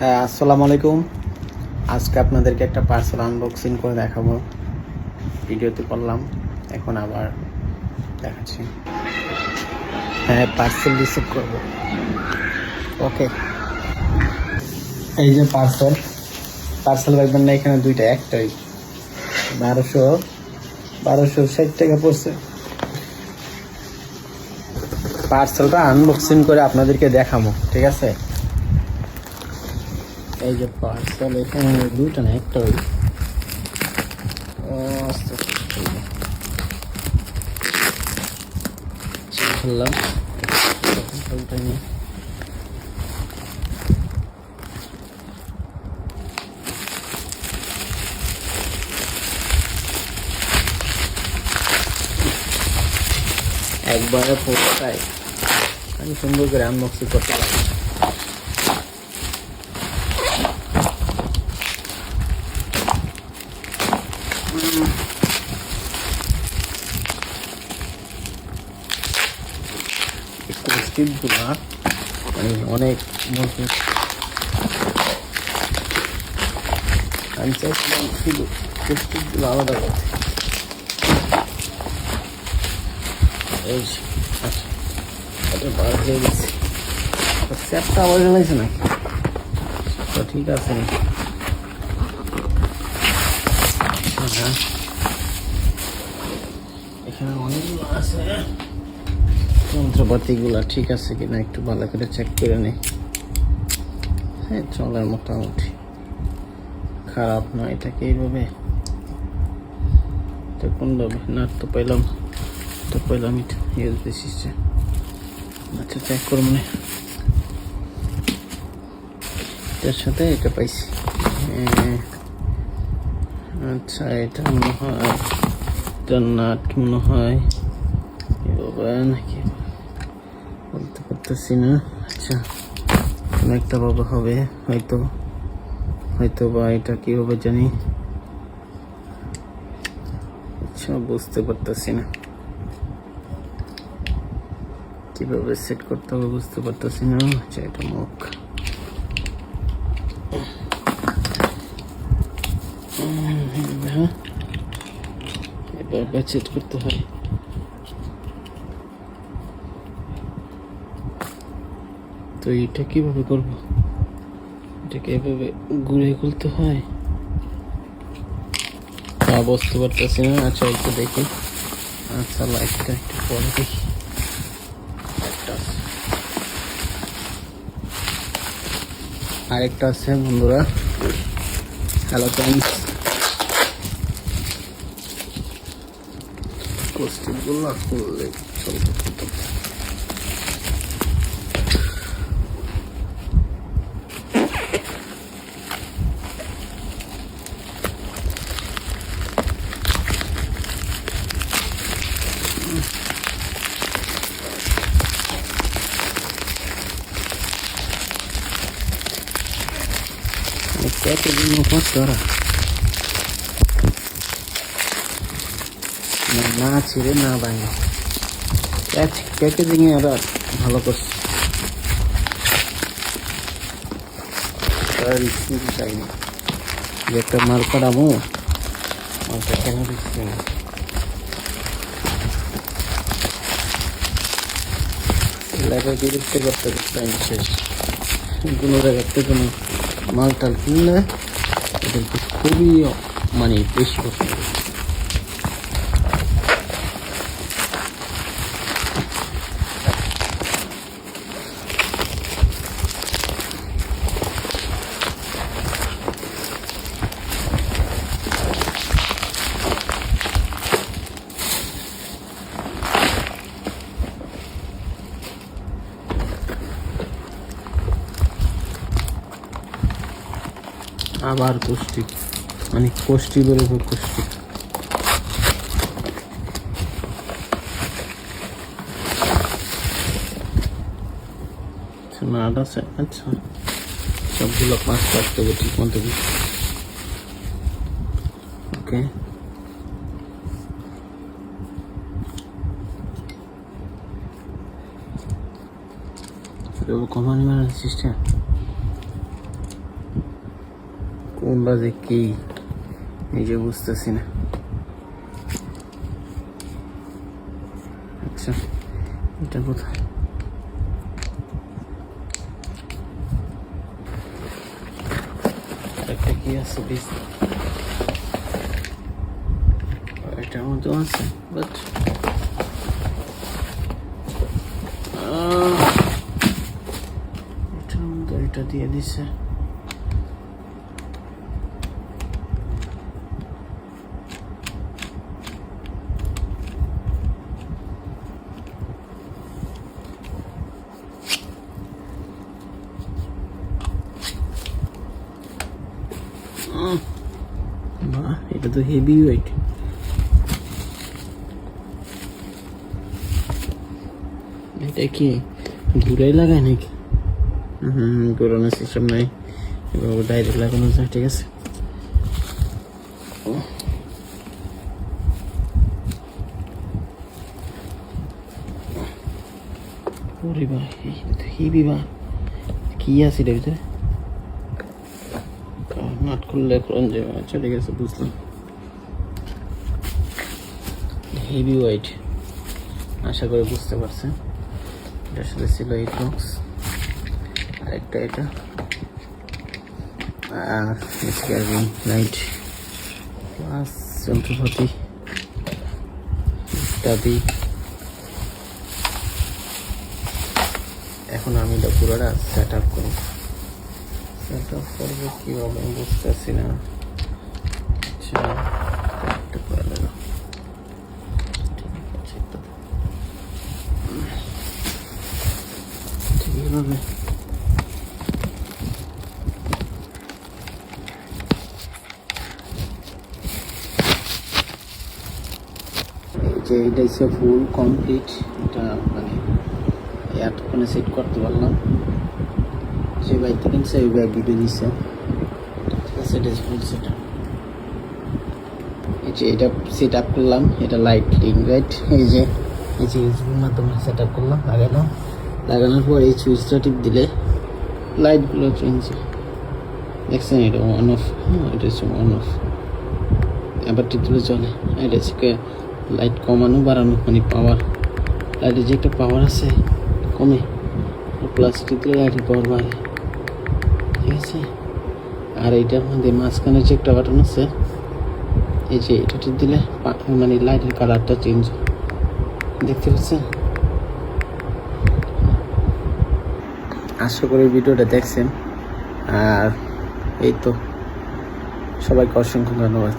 হ্যাঁ, আসসালামু আলাইকুম। আজকে আপনাদেরকে একটা পার্সেল আনবক্সিং করে দেখাবো। ভিডিওতে করলাম, এখন আবার দেখাচ্ছি। হ্যাঁ, পার্সেল রিসিভ করব। ওকে, এই যে পার্সেল রাখবেন না, এখানে দুইটা, একটাই 1260 টাকা পড়ছে। পার্সেলটা আনবক্সিং করে আপনাদেরকে দেখাবো, ঠিক আছে? এই যে পার্সেল, এখানে দুইটা না, একটা ওই আস্তে খুললাম, একবারে পুরোটাই আমি সুন্দর করে আনবক্সিং করতে পারি। স্টিপগুলা মানে অনেক মজবুত। আমি চাইছিলাম শুধু স্টিপগুলো আলাদা করতে। এই আচ্ছা, এটা বার হয়ে গেছে, স্যাপটা আবার গেলাইছে নাকি? তো ঠিক আছে, এখানে অনেকগুলো আছে। যন্ত্রপাতিগুলা ঠিক আছে কিনা একটু ভালো করে চেক করে নেই। হ্যাঁ, চলার মোটামুটি খারাপ না। এটাকে এইভাবে তো কোনভাবে নাট তো পাইলাম ইউএসবি সিস্টেম। আচ্ছা, চেক করব না, এটার সাথে এটা পাইছি। আচ্ছা, এটা মনে হয় এটার নাট মনে হয় নাকি বলতে পারতেছি না। আচ্ছা, কোনো একটা বাবা হবে হয়তো বা এটা কি হবে জানি। আচ্ছা, বুঝতে পারতেছি না কিভাবে সেট করতে হবে, বুঝতে পারতেছি না। আচ্ছা, এটা মুখ, এবার সেট করতে হয়। তো এটা কিভাবে করবো? এটাকে এভাবে ঘুরে খুলতে হয়, তা বুঝতে পারতেছি না। আচ্ছা, একটু দেখি। আচ্ছা, লাইটটা একটু পরে দেখি। আরেকটা আছে বন্ধুরা, হ্যালো ফ্রেন্ডস। কোস্টিগুলো খুললে চলতে প্যাকেজিং করা না ছিঁড়ে না ভাঙে। প্যাকেজিং এ ওরা ভালো করছে, চাইনি যে একটা মাল করাবো, মালটা কেন দিচ্ছে না। এলাকায় বিরক্ত করতে টাইম শেষ। কোনো জায়গাতে কোনো মাল টাল কিনলে এদেরকে খুবই মানে বেশি করতে হবে। আবার কোষ্টি, মানে কোষ্টি বলে কোষ্টি। নাট আছে। আচ্ছা, সবগুলো পাঁচ কাটতে হবে ঠিক মতো। ওকে, কমান্ড সিস্টেম কোনটা যে কি নিজে বুঝতেছি না। আচ্ছা এটা কোথায়? একটা কি আছে বেশ, এটার মধ্যে আছে বাট এটার মধ্যে এটা দিয়ে দিছে। বাহ, এটা তো হেভি ওয়েট। এটা কি ঘুরাই লাগায় নাকি? ঘুরানোর সিস্টেম নাই, এভাবে ডাইরেক্ট লাগানো যায়। ঠিক আছে, ওরে বাহ, হেভি বাহ। কি আছে এটার ভিতরে? নাট খুললে এখন যে চলে গেছে, বুঝলাম। হেভি ওয়েট, আশা করে বুঝতে পারছেন। এটার সাথে ছিল এই বক্স, আরেকটা এটা, আর স্ক্যারিং লাইট প্লাস যন্ত্রপাতি ইত্যাদি। এখন আমি এটা পুরোটা সেট আপ করি। সেট আপ করবো কীভাবে আমি বুঝতেছি না। আচ্ছা একটা করে দেবো, ঠিক আছে। তো ঠিকভাবে যে এটা হচ্ছে ফুল কমপ্লিট। এটা মানে এতক্ষণে সেট করতে পারলাম। যে বাইকটা কিনছে ওই বাইক ভিডিও দিচ্ছে। ঠিক আছে, এটা ফুল সেট আপ। এই যে এটা সেট আপ করলাম, এটা লাইট রিং লাইট, এই যে ইউজের মাধ্যমে সেট আপ করলাম, লাগালাম। লাগানোর পর এই সুইচটা টিপ দিলে লাইটগুলো চেঞ্জ। দেখছেন এটা অন অফ, এটা হচ্ছে অন অফ। আবার টিপ দিলে চলে। এটা হচ্ছে লাইট কমানো বাড়ানো, মানে পাওয়ার। লাইটের যে একটা পাওয়ার আছে কমে, প্লাস টিপ দিলে লাইটের পাওয়ার বাড়ে। ঠিক আছে, আর এইটার মধ্যে মাঝখানে যে একটা বাটন আছে, এই যে এটা টিপ দিলে মানে লাইটের কালারটা চেঞ্জ। দেখতে পাচ্ছেন? আশা করি ভিডিওটা দেখছেন। আর এই তো, সবাইকে অসংখ্য ধন্যবাদ।